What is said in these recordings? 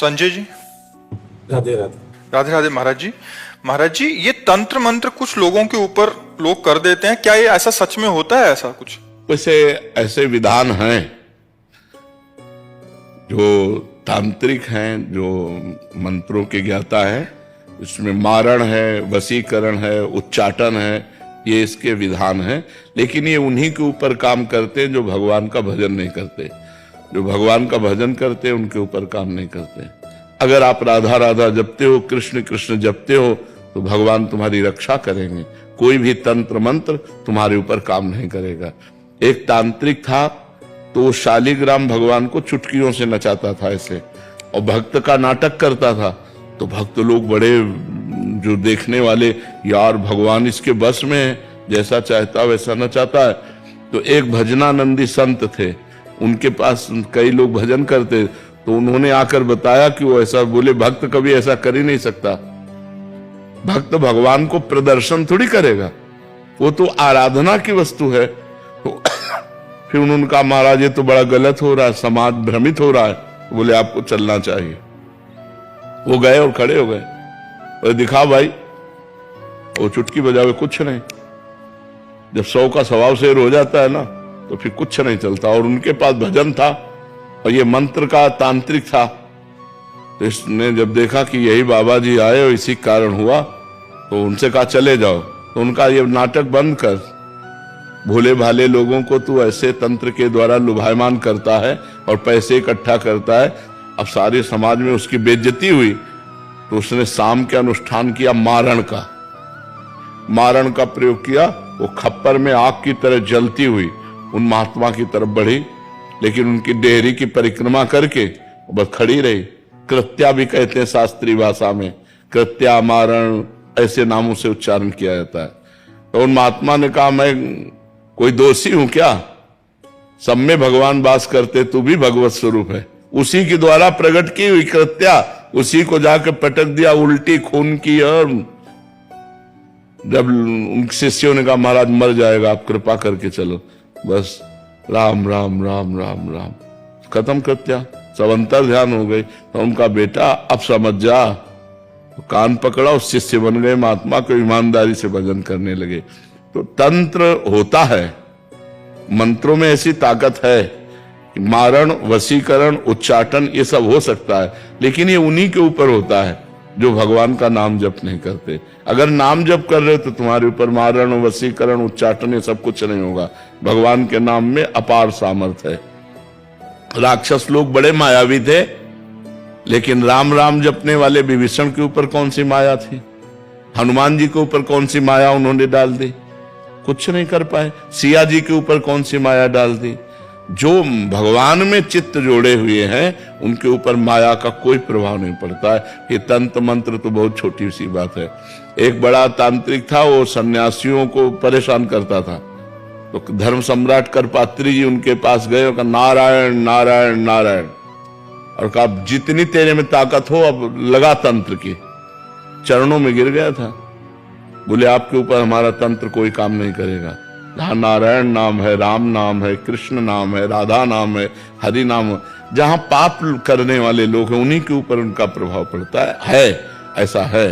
संजय जी। राधे राधे। राधे राधे महाराज जी। महाराज जी, ये तंत्र मंत्र कुछ लोगों के ऊपर लोग कर देते हैं, क्या ये ऐसा सच में होता है? ऐसा कुछ वैसे ऐसे विधान हैं जो तांत्रिक हैं, जो मंत्रों के ज्ञाता है, इसमें मारण है, वशीकरण है, उच्चाटन है, ये इसके विधान हैं। लेकिन ये उन्हीं के ऊपर काम करते हैं जो भगवान का भजन नहीं करते। जो भगवान का भजन करते हैं उनके ऊपर काम नहीं करते। अगर आप राधा राधा जपते हो, कृष्ण कृष्ण जपते हो, तो भगवान तुम्हारी रक्षा करेंगे। कोई भी तंत्र मंत्र तुम्हारे ऊपर काम नहीं करेगा। एक तांत्रिक था तो वो शालिग्राम भगवान को चुटकियों से नचाता था ऐसे, और भक्त का नाटक करता था। तो भक्त लोग बड़े, जो देखने वाले, यार भगवान इसके बस में है, जैसा चाहता वैसा नचाता है। तो एक भजनानंदी संत थे, उनके पास कई लोग भजन करते, तो उन्होंने आकर बताया कि वो ऐसा बोले, भक्त कभी ऐसा कर ही नहीं सकता। भक्त भगवान को प्रदर्शन थोड़ी करेगा, वो तो आराधना की वस्तु है। तो फिर उन्होंने कहा, महाराज ये तो बड़ा गलत हो रहा है, समाज भ्रमित हो रहा है। तो बोले आपको चलना चाहिए। वो गए और खड़े हो गए और दिखा भाई, वो चुटकी बजावे कुछ नहीं। जब 100 का स्वभाव शेर हो जाता है ना, तो फिर कुछ नहीं चलता। और उनके पास भजन था और ये मंत्र का तांत्रिक था। तो इसने जब देखा कि यही बाबा जी आए और इसी कारण हुआ, तो उनसे कहा चले जाओ। तो उनका ये नाटक बंद कर, भोले भाले लोगों को तू ऐसे तंत्र के द्वारा लुभायमान करता है और पैसे इकट्ठा करता है। अब सारे समाज में उसकी बेइज्जती हुई, तो उसने शाम के अनुष्ठान किया मारण का। मारण का प्रयोग किया, वो खप्पर में आग की तरह जलती हुई उन महात्मा की तरफ बढ़ी, लेकिन उनकी डेहरी की परिक्रमा करके बस खड़ी रही। कृत्या भी कहते हैं शास्त्रीय भाषा में, कृत्या, मारण, ऐसे नामों से उच्चारण किया जाता है। तो उन महात्मा ने कहा, मैं कोई दोषी हूं क्या? सब में भगवान वास करते, तू भी भगवत स्वरूप है। उसी के द्वारा प्रकट की हुई कृत्या, उसी को जाकर पटक दिया, उल्टी खून की। और जब उन शिष्यों ने कहा, महाराज मर जाएगा, आप कृपा करके चलो। बस राम राम राम राम राम, खत्म कृत्या, सब अंतर ध्यान हो गई। तो उनका बेटा अब समझ जा, तो कान पकड़ा, उस शिष्य बन गए महात्मा को, ईमानदारी से भजन करने लगे। तो तंत्र होता है, मंत्रों में ऐसी ताकत है कि मारण, वशीकरण, उच्चाटन ये सब हो सकता है, लेकिन ये उन्हीं के ऊपर होता है जो भगवान का नाम जप नहीं करते। अगर नाम जप कर रहे हो तो तुम्हारे ऊपर मारण, वशीकरण, उच्चाटन ये सब कुछ नहीं होगा। भगवान के नाम में अपार सामर्थ्य है। राक्षस लोग बड़े मायावी थे, लेकिन राम राम जपने वाले विभीषण के ऊपर कौन सी माया थी? हनुमान जी के ऊपर कौन सी माया उन्होंने डाल दी? कुछ नहीं कर पाए। सिया जी के ऊपर कौन सी माया डाल दी? जो भगवान में चित्त जोड़े हुए हैं उनके ऊपर माया का कोई प्रभाव नहीं पड़ता है। ये तंत्र मंत्र तो बहुत छोटी सी बात है। एक बड़ा तांत्रिक था, वो सन्यासियों को परेशान करता था। तो धर्म सम्राट करपात्री जी उनके पास गए और कहा, नारायण नारायण नारायण, और कहा जितनी तेरे में ताकत हो अब लगा तंत्र की। चरणों में गिर गया था। बोले आपके ऊपर हमारा तंत्र कोई काम नहीं करेगा। जहां नारायण नाम है, राम नाम है, कृष्ण नाम है, राधा नाम है, हरि नाम है, जहां पाप करने वाले लोग हैं उन्हीं के ऊपर उनका प्रभाव पड़ता है। ऐसा है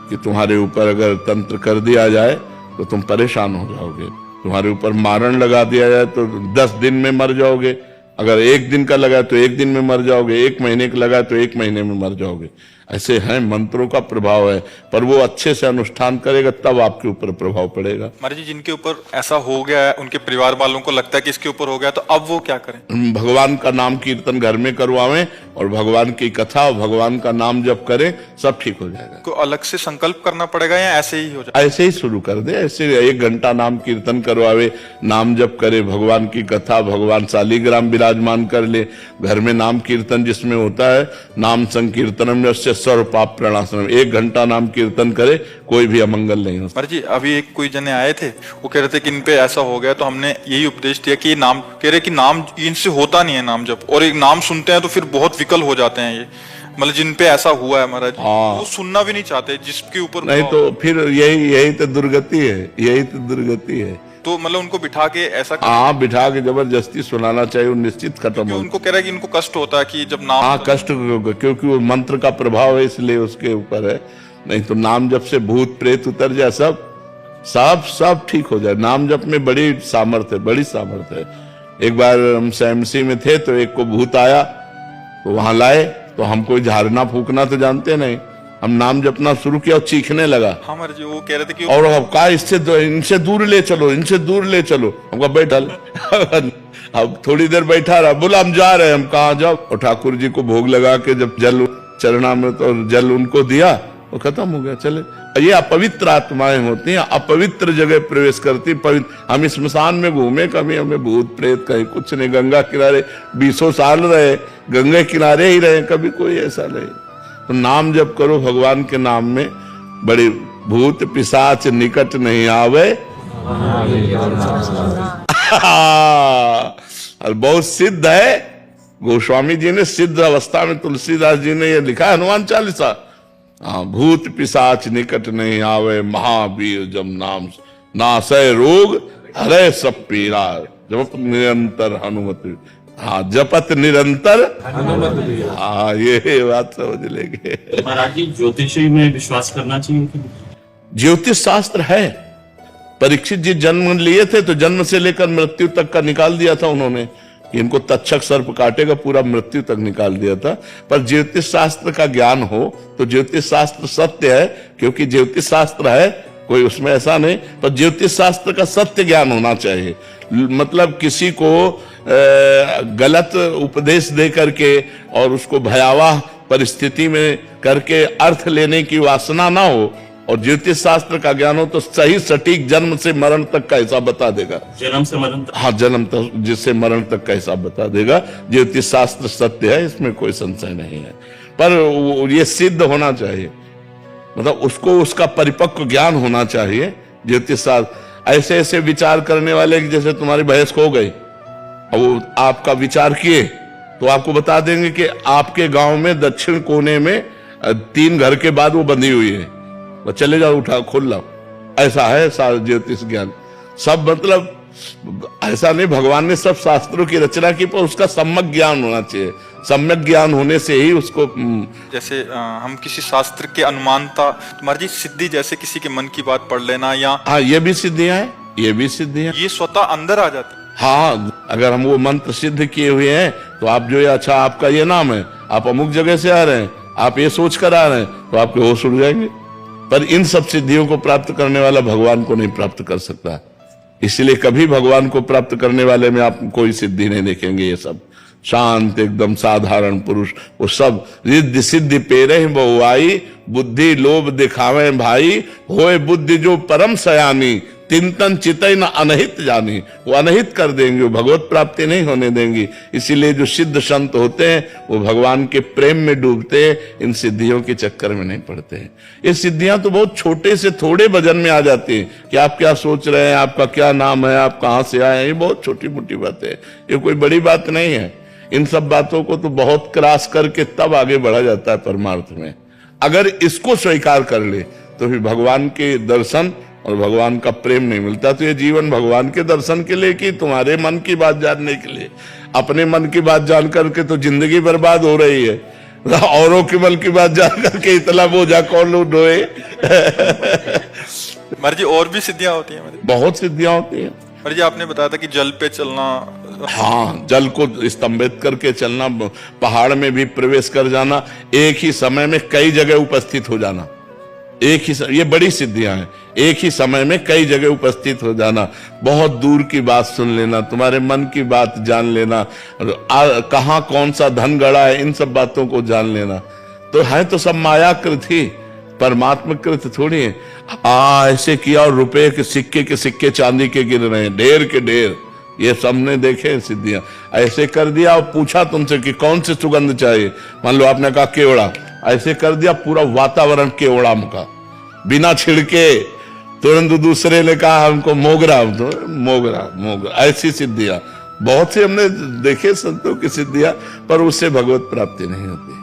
कि तुम्हारे ऊपर अगर तंत्र कर दिया जाए तो तुम परेशान हो जाओगे। तुम्हारे ऊपर मारण लगा दिया जाए तो 10 दिन में मर जाओगे। अगर 1 दिन का लगा तो 1 दिन में मर जाओगे, 1 महीने का लगा तो 1 महीने में मर जाओगे। ऐसे हैं, मंत्रों का प्रभाव है, पर वो अच्छे से अनुष्ठान करेगा तब आपके ऊपर प्रभाव पड़ेगा। महाराज जी, जिनके ऊपर ऐसा हो गया है, उनके परिवार वालों को लगता है कि इसके ऊपर हो गया, तो अब वो क्या करें? भगवान का नाम कीर्तन घर में करवावें और भगवान की कथा और भगवान का नाम जप करें, सब ठीक हो जाएगा। को अलग से संकल्प करना पड़ेगा या ऐसे ही हो जाए? ऐसे ही शुरू कर दे। ऐसे 1 घंटा नाम कीर्तन करवावे, नाम जप करे, भगवान की कथा, भगवान शालिग्राम विराजमान कर ले। घर में नाम कीर्तन जिसमें होता है, नाम संकीर्तनम यस्य सर्व पाप प्रणाशनम, 1 घंटा नाम कीर्तन करे, कोई भी अमंगल नहीं हो। महाराज जी, अभी एक कोई जने आए थे, वो कह रहे थे कि इन पे ऐसा हो गया, तो हमने यही उपदेश दिया कि नाम, कह रहे कि नाम इनसे होता नहीं है नाम जप, और एक नाम सुनते हैं तो फिर बहुत विकल हो जाते हैं। ये मतलब जिन पे ऐसा हुआ है महाराज, वो सुनना भी नहीं चाहते जिसके ऊपर नहीं, तो फिर यही तो दुर्गति है, यही तो दुर्गति है। तो मतलब उनको बिठा के ऐसा हाँ, बिठा के जबरदस्ती सुनाना चाहिए, वो निश्चित खत्म क्योंकि हो। उनको कह रहा है कि इनको कष्ट होता है कि जब नाम हाँ, कष्ट होगा, क्योंकि वो मंत्र का प्रभाव है, इसलिए उसके ऊपर है। नहीं तो नाम जप से भूत प्रेत उतर जाए, सब सब सब ठीक हो जाए। नाम जप में बड़ी सामर्थ्य है, बड़ी सामर्थ्य है। एक बार हम एमसी में थे तो एक को भूत आया, तो वहां लाए, तो हम कोई झाड़ना फूकना तो जानते नहीं, हम नाम जपना शुरू किया और चीखने लगा। हमारे जी वो कह रहे थे कि और अब कहा इनसे दूर ले चलो, इनसे दूर ले चलो। हमको बैठा अब थोड़ी देर बैठा रहा, बोला हम जा रहे हैं। हम कहा जाओ? और ठाकुर जी को भोग लगा के जब जल चरणामृत और जल उनको दिया, वो खत्म हो गया, चले। ये अपवित्र आत्माएं होती हैं, अपवित्र जगह प्रवेश करती। हम स्मशान में घूमे, कभी हमें भूत प्रेत कहीं कुछ नहीं। गंगा किनारे 20 साल रहे, गंगा किनारे ही रहे, कभी कोई ऐसा नहीं। तो नाम जप करो भगवान के नाम में, बड़ी भूत पिशाच निकट नहीं आवे। और बहुत सिद्ध है, गोस्वामी जी ने सिद्ध अवस्था में, तुलसीदास जी ने ये लिखा है, हनुमान चालीसा। हाँ, भूत पिशाच निकट नहीं आवे, महावीर जब नाम नासय रोग हरे सब पीरा, जपत निरंतर हनुमत। हाँ, जपत निरंतर हनुमत भी है। हाँ, ये बात समझ लेंगे। महाराज जी, ज्योतिषी में विश्वास करना चाहिए? ज्योतिष शास्त्र है। परीक्षित जी जन्म लिए थे तो जन्म से लेकर मृत्यु तक का निकाल दिया था उन्होंने, कि इनको तक्षक सर्प काटेगा, पूरा मृत्यु तक निकाल दिया था। पर ज्योतिष शास्त्र का ज्ञान हो तो ज्योतिष शास्त्र सत्य है, क्योंकि ज्योतिष शास्त्र है, कोई उसमें ऐसा नहीं। पर ज्योतिष शास्त्र का सत्य ज्ञान होना चाहिए। मतलब किसी को गलत उपदेश दे करके और उसको भयावह परिस्थिति में करके अर्थ लेने की वासना ना हो, और ज्योतिष शास्त्र का ज्ञान हो तो सही सटीक जन्म से मरण तक का हिसाब बता देगा। जन्म से मरण तक? हाँ, जन्म तक जिससे मरण तक का हिसाब बता देगा। ज्योतिष शास्त्र सत्य है, इसमें कोई संशय नहीं है। पर ये सिद्ध होना चाहिए, मतलब उसको उसका परिपक्व ज्ञान होना चाहिए। ज्योतिष शास्त्र ऐसे ऐसे विचार करने वाले, जैसे तुम्हारी भैंस खो गई, और वो आपका विचार किए तो आपको बता देंगे कि आपके गांव में दक्षिण कोने में 3 घर के बाद वो बंधी हुई है, तो चले जाओ, उठा खोल लाओ। ऐसा है सारा ज्योतिष ज्ञान। सब मतलब ऐसा नहीं, भगवान ने सब शास्त्रों की रचना की, पर उसका सम्यक ज्ञान होना चाहिए। सम्यक ज्ञान होने से ही उसको जैसे हम किसी शास्त्र के अनुमानता, तुम्हारी जी सिद्धि, जैसे किसी के मन की बात पढ़ लेना, या हाँ, ये भी सिद्धियां हैं, ये भी सिद्धियां। ये स्वतः अंदर आ जाता है। हाँ, अगर हम वो मंत्र सिद्ध किए हुए हैं तो आप जो, अच्छा आपका ये नाम है, आप अमुक जगह से आ रहे हैं, आप ये सोच कर आ रहे हैं, तो आपके होश उड़ जाएंगे। पर इन सब सिद्धियों को प्राप्त करने वाला भगवान को नहीं प्राप्त कर सकता। इसलिए कभी भगवान को प्राप्त करने वाले में आप कोई सिद्धि नहीं देखेंगे। ये सब शांत एकदम साधारण पुरुष, वो सब रिद्धि सिद्धि पेरे बहुआई, बुद्धि लोभ दिखावे भाई, होए बुद्धि जो परम सयानी, तिंतन चितई न अनहित जानी। वो अनहित कर देंगे, वो भगवत प्राप्ति नहीं होने देंगी। इसीलिए जो सिद्ध संत होते हैं वो भगवान के प्रेम में डूबते हैं, इन सिद्धियों के चक्कर में नहीं पड़ते हैं। ये सिद्धियां तो बहुत छोटे से थोड़े वजन में आ जाती हैं कि आप क्या सोच रहे हैं, आपका क्या नाम है, आप कहाँ से आए हैं, ये बहुत छोटी मोटी बातें हैं, ये कोई बड़ी बात नहीं है। इन सब बातों को तो बहुत क्रॉस करके तब आगे बढ़ा जाता है परमार्थ में। अगर इसको स्वीकार कर ले तो फिर भगवान के दर्शन और भगवान का प्रेम नहीं मिलता। तो ये जीवन भगवान के दर्शन के लिए कि तुम्हारे मन की बात जानने के लिए? अपने मन की बात जान करके तो जिंदगी बर्बाद हो रही है, औरों के मन की बात जान करके इतना बोझा कौन लोग ढोए। मर्जी और भी सिद्धियां होती हैं? बहुत सिद्धियां होती हैं। मर्जी आपने बताया था कि जल पे चलना, हाँ, जल को स्तंभित करके चलना, पहाड़ में भी प्रवेश कर जाना, एक ही समय में कई जगह उपस्थित हो जाना, एक ही ये बड़ी सिद्धियां हैं। एक ही समय में कई जगह उपस्थित हो जाना, बहुत दूर की बात सुन लेना, तुम्हारे मन की बात जान लेना, कहाँ कौन सा धन गड़ा है, इन सब बातों को जान लेना। तो है तो सब मायाकृत ही, परमात्मा कृत थोड़ी है। ऐसे किया और रुपए के सिक्के चांदी के गिर रहे हैं, ढेर के ढेर, ये सबने देखे सिद्धियां। ऐसे कर दिया और पूछा तुमसे कि कौन सी सुगंध चाहिए, मान लो आपने कहा केवड़ा, ऐसे कर दिया पूरा वातावरण केवड़ा का, बिना छिड़के। तुरंत दूसरे ने कहा हमको मोगरा, तो मोगरा। ऐसी सिद्धियां बहुत से हमने देखे संतों की सिद्धियां, पर उससे भगवत प्राप्ति नहीं होती।